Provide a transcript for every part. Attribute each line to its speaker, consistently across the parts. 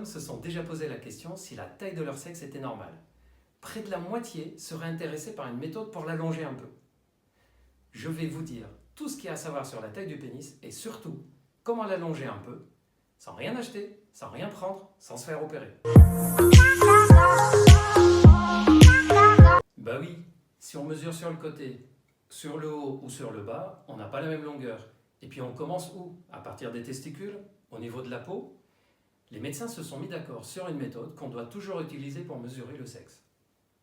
Speaker 1: hommes se sont déjà posé la question si la taille de leur sexe était normale. Près de la moitié seraient intéressés par une méthode pour l'allonger un peu. Je vais vous dire tout ce qu'il y a à savoir sur la taille du pénis et surtout comment l'allonger un peu, sans rien acheter, sans rien prendre, sans se faire opérer. Bah oui, si on mesure sur le côté, sur le haut ou sur le bas, on n'a pas la même longueur. Et puis on commence où? À partir des testicules? Au niveau de la peau? Les médecins se sont mis d'accord sur une méthode qu'on doit toujours utiliser pour mesurer le sexe.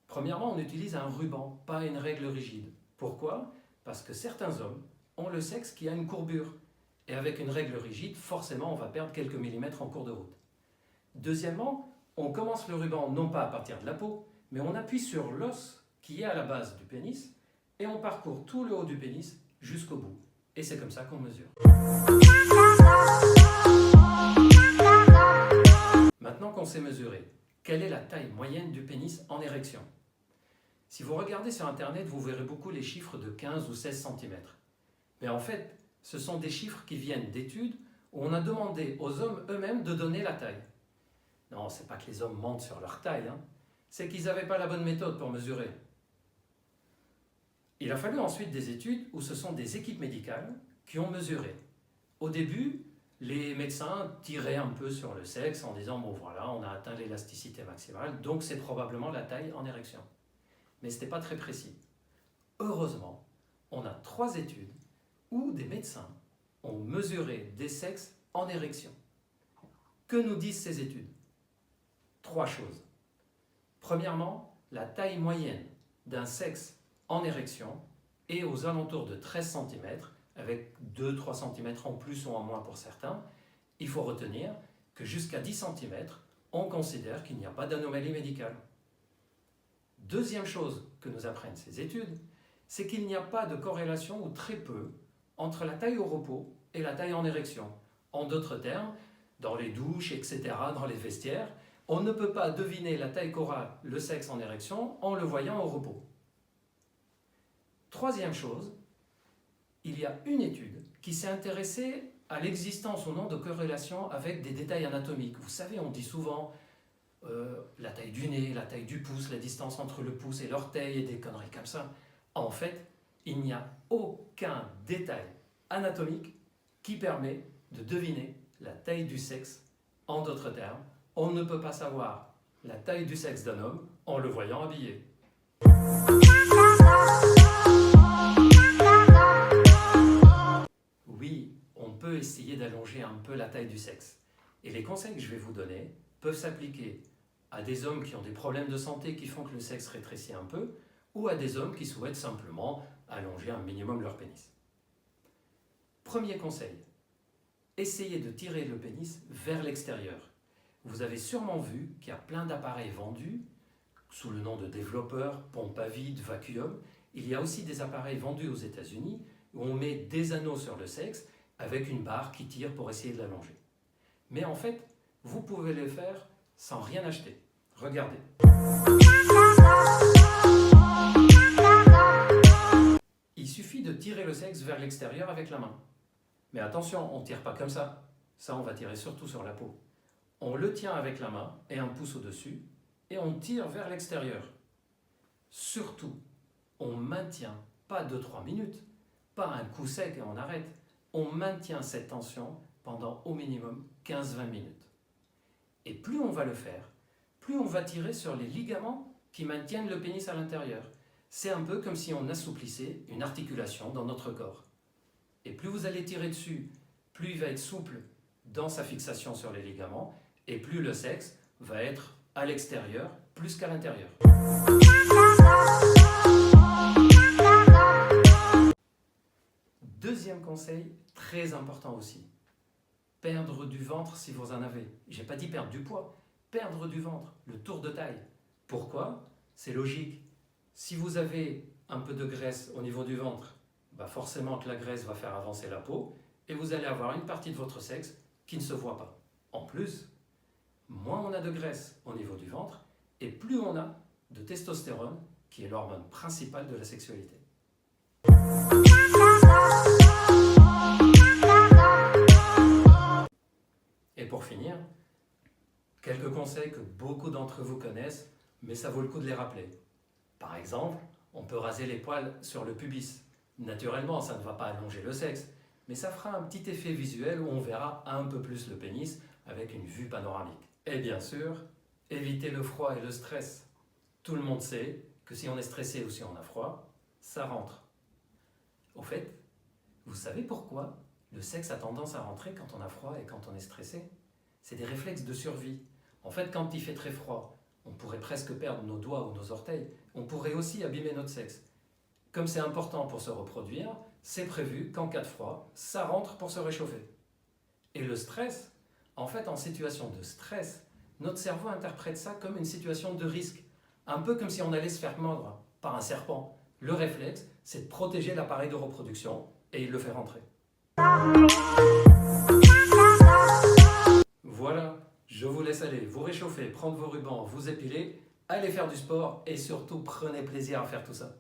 Speaker 1: Premièrement, on utilise un ruban, pas une règle rigide. Pourquoi? Parce que certains hommes ont le sexe qui a une courbure. Et avec une règle rigide, forcément, on va perdre quelques millimètres en cours de route. Deuxièmement, on commence le ruban non pas à partir de la peau, mais on appuie sur l'os qui est à la base du pénis et on parcourt tout le haut du pénis jusqu'au bout. Et c'est comme ça qu'on mesure. Maintenant qu'on sait mesurer, quelle est la taille moyenne du pénis en érection? Si vous regardez sur Internet, vous verrez beaucoup les chiffres de 15 ou 16 cm. Mais en fait, ce sont des chiffres qui viennent d'études où on a demandé aux hommes eux-mêmes de donner la taille. Non, c'est pas que les hommes mentent sur leur taille, c'est qu'ils n'avaient pas la bonne méthode pour mesurer. Il a fallu ensuite des études où ce sont des équipes médicales qui ont mesuré. Au début, les médecins tiraient un peu sur le sexe en disant « bon voilà, on a atteint l'élasticité maximale, donc c'est probablement la taille en érection ». Mais ce n'était pas très précis. Heureusement, on a 3 études où des médecins ont mesuré des sexes en érection. Que nous disent ces études? 3 choses. Premièrement, la taille moyenne d'un sexe en érection est aux alentours de 13 cm, avec 2-3 cm en plus ou en moins pour certains. Il faut retenir que jusqu'à 10 cm, on considère qu'il n'y a pas d'anomalie médicale. Deuxième chose que nous apprennent ces études, c'est qu'il n'y a pas de corrélation ou très peu entre la taille au repos et la taille en érection. En d'autres termes, dans les douches, etc., dans les vestiaires, on ne peut pas deviner la taille qu'aura le sexe en érection en le voyant au repos. Troisième chose, il y a une étude qui s'est intéressée à l'existence ou non de corrélation avec des détails anatomiques. Vous savez, on dit souvent la taille du nez, la taille du pouce, la distance entre le pouce et l'orteil et des conneries comme ça. En fait, il n'y a aucun détail anatomique qui permet de deviner la taille du sexe. En d'autres termes, on ne peut pas savoir la taille du sexe d'un homme en le voyant habillé. Oui, on peut essayer d'allonger un peu la taille du sexe. Et les conseils que je vais vous donner peuvent s'appliquer à des hommes qui ont des problèmes de santé qui font que le sexe rétrécit un peu, ou à des hommes qui souhaitent simplement allonger un minimum leur pénis. Premier conseil, essayez de tirer le pénis vers l'extérieur. Vous avez sûrement vu qu'il y a plein d'appareils vendus sous le nom de développeur, pompe à vide, vacuum. Il y a aussi des appareils vendus aux États-Unis où on met des anneaux sur le sexe avec une barre qui tire pour essayer de l'allonger. Mais en fait, vous pouvez le faire sans rien acheter. Regardez. Il suffit de tirer le sexe vers l'extérieur avec la main. Mais attention, on ne tire pas comme ça. Ça, on va tirer surtout sur la peau. On le tient avec la main et un pouce au-dessus et on tire vers l'extérieur. Surtout, on maintient pas 2-3 minutes, pas un coup sec et on arrête. On maintient cette tension pendant au minimum 15-20 minutes. Et plus on va le faire, plus on va tirer sur les ligaments qui maintiennent le pénis à l'intérieur. C'est un peu comme si on assouplissait une articulation dans notre corps. Et plus vous allez tirer dessus, plus il va être souple dans sa fixation sur les ligaments, et plus le sexe va être à l'extérieur plus qu'à l'intérieur. Deuxième conseil, très important aussi. Perdre du ventre si vous en avez. J'ai pas dit perdre du poids, perdre du ventre, le tour de taille. Pourquoi? C'est logique. Si vous avez un peu de graisse au niveau du ventre, forcément que la graisse va faire avancer la peau et vous allez avoir une partie de votre sexe qui ne se voit pas. En plus, moins on a de graisse au niveau du ventre et plus on a de testostérone qui est l'hormone principale de la sexualité. Et pour finir, Quelques conseils que beaucoup d'entre vous connaissent, mais ça vaut le coup de les rappeler. Par exemple, on peut raser les poils sur le pubis. Naturellement, ça ne va pas allonger le sexe, mais ça fera un petit effet visuel où on verra un peu plus le pénis avec une vue panoramique. Et bien sûr, évitez le froid et le stress. Tout le monde sait que si on est stressé ou si on a froid, ça rentre. Au fait, vous savez pourquoi le sexe a tendance à rentrer quand on a froid et quand on est stressé? C'est des réflexes de survie. En fait, quand il fait très froid, on pourrait presque perdre nos doigts ou nos orteils. On pourrait aussi abîmer notre sexe. Comme c'est important pour se reproduire, c'est prévu qu'en cas de froid, ça rentre pour se réchauffer. Et le stress, en fait, en situation de stress, notre cerveau interprète ça comme une situation de risque. Un peu comme si on allait se faire mordre par un serpent. Le réflexe, c'est de protéger l'appareil de reproduction et il le fait rentrer. Voilà, je vous laisse aller vous réchauffer, prendre vos rubans, vous épiler, aller faire du sport et surtout prenez plaisir à faire tout ça.